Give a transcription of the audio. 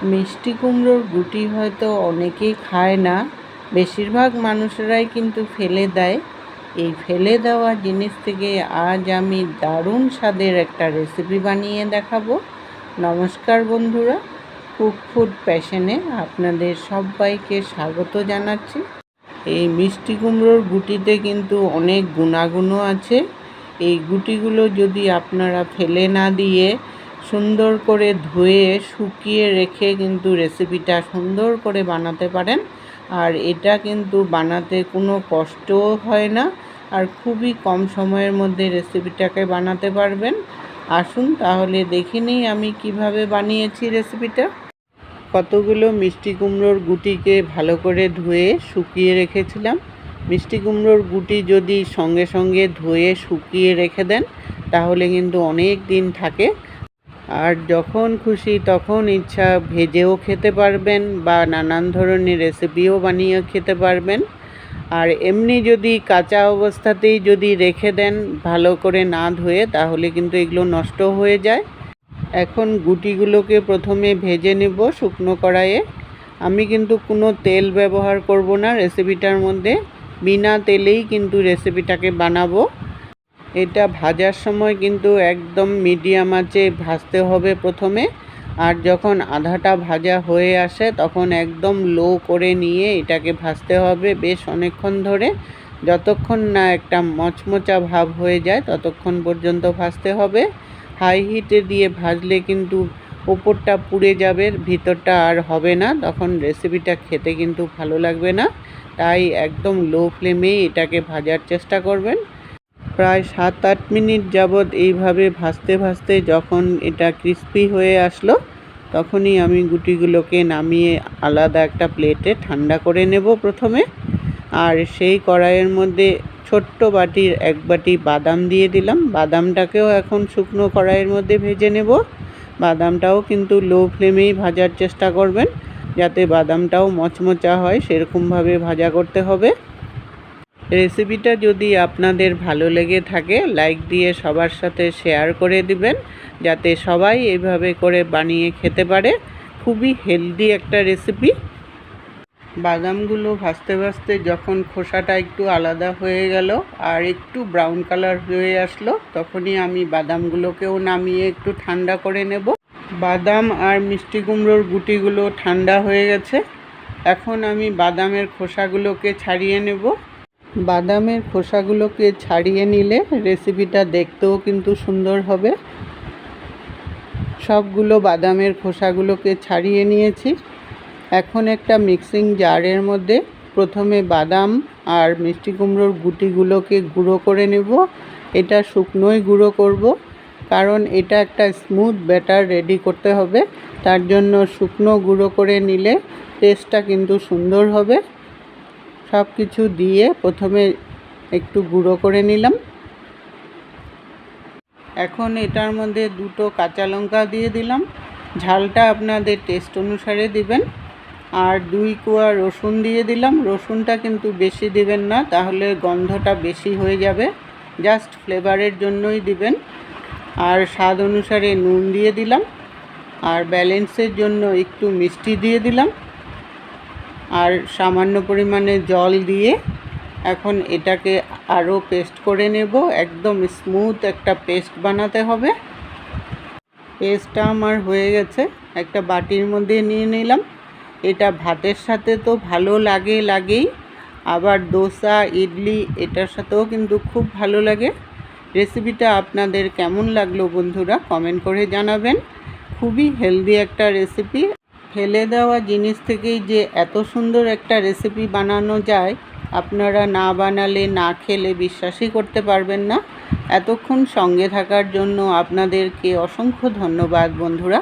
মিষ্টি কুমড়োর গুটি হয়তো অনেকেই খায় না, বেশিরভাগ মানুষেরাই কিন্তু ফেলে দেয়। এই ফেলে দেওয়া জিনিস থেকে আজ আমি দারুণ স্বাদের একটা রেসিপি বানিয়ে দেখাবো। নমস্কার বন্ধুরা, কুক ফুড প্যাশনে আপনাদের সবাইকে স্বাগত জানাচ্ছি। এই মিষ্টি কুমড়োর গুটিতে কিন্তু অনেক গুণাগুণও আছে। এই গুটিগুলো যদি আপনারা ফেলে না দিয়ে সুন্দর করে ধুয়ে শুকিয়ে রেখে কিন্তু রেসিপিটা সুন্দর করে বানাতে পারেন। আর এটা কিন্তু বানাতে কোনো কষ্টও হয় না, আর খুবই কম সময়ের মধ্যে রেসিপিটাকে বানাতে পারবেন। আসুন তাহলে দেখে নিই আমি কিভাবে বানিয়েছি রেসিপিটা। কতগুলো মিষ্টি কুমড়োর গুটিকে ভালো করে ধুয়ে শুকিয়ে রেখেছিলাম। মিষ্টি কুমড়োর গুটি যদি সঙ্গে সঙ্গে ধুয়ে শুকিয়ে রেখে দেন তাহলে কিন্তু অনেক দিন থাকে। আর যখন খুশি তখন ইচ্ছা ভেজেও খেতে পারবেন বা নানান ধরনের রেসিপিও বানিয়ে খেতে পারবেন। আর এমনি যদি কাঁচা অবস্থাতেই যদি রেখে দেন ভালো করে না ধুয়ে, তাহলে কিন্তু এগুলো নষ্ট হয়ে যায়। এখন গুটিগুলোকে প্রথমে ভেজে নেব শুকনো কড়াইয়ে। আমি কিন্তু কোনো তেল ব্যবহার করব না রেসিপিটার মধ্যে, বিনা তেলেই কিন্তু রেসিপিটাকে বানাবো। এটা ভাজার সময় কিন্তু একদম মিডিয়াম আঁচে ভাজতে হবে প্রথমে, আর যখন আধাটা ভাজা হয়ে আসে তখন একদম লো করে নিয়ে এটাকে ভাজতে হবে বেশ অনেকক্ষণ ধরে, যতক্ষণ না একটা মচমচা ভাব হয়ে যায় ততক্ষণ পর্যন্ত ভাজতে হবে। হাই হিটে দিয়ে ভাজলে কিন্তু উপরটা পুড়ে যাবে, ভিতরটা আর হবে না, তখন রেসিপিটা খেতে কিন্তু ভালো লাগবে না। তাই একদম লো ফ্লেমেই এটাকে ভাজার চেষ্টা করবেন। প্রায় 7-8 মিনিট যাবৎ এইভাবে ভাজতে ভাজতে যখন এটা ক্রিস্পি হয়ে আসলো, তখনই আমি গুটিগুলোকে নামিয়ে আলাদা একটা প্লেটে ঠান্ডা করে নেব প্রথমে। আর সেই কড়াইয়ের মধ্যে ছোট্ট বাটির 1 বাটি বাদাম দিয়ে দিলাম। বাদামটাকেও এখন শুকনো কড়াইয়ের মধ্যে ভেজে নেব। বাদামটাও কিন্তু লো ফ্লেমেই ভাজার চেষ্টা করবেন, যাতে বাদামটাও মচমচা হয় সেরকমভাবে ভাজা করতে হবে। রেসিপিটা যদি আপনাদের ভালো লেগে থাকে লাইক দিয়ে সবার সাথে শেয়ার করে দিবেন, যাতে সবাই এইভাবে করে বানিয়ে খেতে পারে। খুবই হেলদি একটা রেসিপি। বাদামগুলো ভাজতে ভাজতে যখন খোসাটা একটু আলাদা হয়ে গেল আর একটু ব্রাউন কালার হয়ে আসলো, তখনই আমি বাদামগুলোকেও নামিয়ে একটু ঠান্ডা করে নেব। বাদাম আর মিষ্টি কুমড়োর গুটিগুলো ঠান্ডা হয়ে গেছে। এখন আমি বাদামের খোসাগুলোকে ছাড়িয়ে নেব। বাদামের খোসাগুলোকে ছাড়িয়ে নিলে রেসিপিটা দেখতেও কিন্তু সুন্দর হবে। সবগুলো বাদামের খোসাগুলোকে ছাড়িয়ে নিয়েছি। এখন একটা মিক্সিং জারের মধ্যে প্রথমে বাদাম আর মিষ্টি কুমড়োর গুটিগুলোকে গুঁড়ো করে নেব। এটা শুকনোই গুঁড়ো করব, কারণ এটা একটা স্মুথ ব্যাটার রেডি করতে হবে। তার জন্য শুকনো গুঁড়ো করে নিলে টেস্টটা কিন্তু সুন্দর হবে। সব কিছু দিয়ে প্রথমে একটু গুঁড়ো করে নিলাম। এখন এটার মধ্যে 2টো কাঁচা লঙ্কা দিয়ে দিলাম। ঝালটা আপনাদের টেস্ট অনুসারে দিবেন। আর 2 কোয়া রসুন দিয়ে দিলাম। রসুনটা কিন্তু বেশি দিবেন না, তাহলে গন্ধটা বেশি হয়ে যাবে, জাস্ট ফ্লেভারের জন্যই দিবেন। আর স্বাদ অনুসারে নুন দিয়ে দিলাম। আর ব্যালেন্সের জন্য একটু মিষ্টি দিয়ে দিলাম। আর সামান্য পরিমাণে জল দিয়ে এখন এটাকে আরও পেস্ট করে নেব। একদম স্মুথ একটা পেস্ট বানাতে হবে। পেস্টটা আমার হয়ে গেছে, একটা বাটির মধ্যে নিয়ে নিলাম। এটা ভাতের সাথে তো ভালো লাগেই, আবার দোসা, ইডলি এটার সাথেও কিন্তু খুব ভালো লাগে। রেসিপিটা আপনাদের কেমন লাগলো বন্ধুরা কমেন্ট করে জানাবেন। খুবই হেলদি একটা রেসিপি। ফেলে দেওয়া জিনিস থেকেই যে এত সুন্দর একটা রেসিপি বানানো যায়, আপনারা না বানালে না খেলে বিশ্বাসই করতে পারবেন না। এতক্ষণ সঙ্গে থাকার জন্য আপনাদেরকে অসংখ্য ধন্যবাদ বন্ধুরা।